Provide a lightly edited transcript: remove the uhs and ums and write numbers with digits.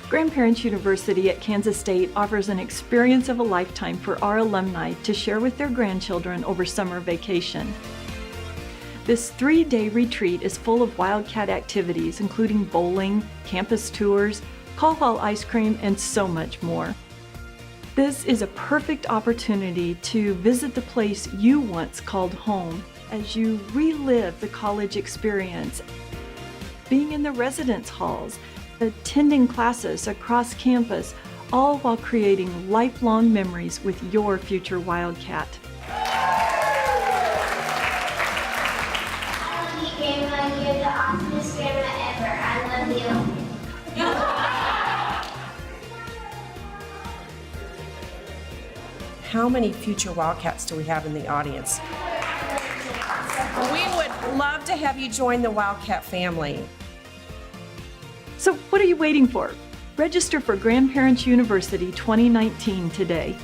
Grandparents University at Kansas State offers an experience of a lifetime for our alumni to share with their grandchildren over summer vacation. This 3-day retreat is full of Wildcat activities, including bowling, campus tours, Call Hall ice cream, and so much more. This is a perfect opportunity to visit the place you once called home as you relive the college experience, being in the residence halls, attending classes across campus, all while creating lifelong memories with your future Wildcat. I love you, Grandma. You're the awesomest grandma ever. I love you. How many future Wildcats do we have in the audience? We would love to have you join the Wildcat family. So what are you waiting for? Register for Grandparents University 2019 today.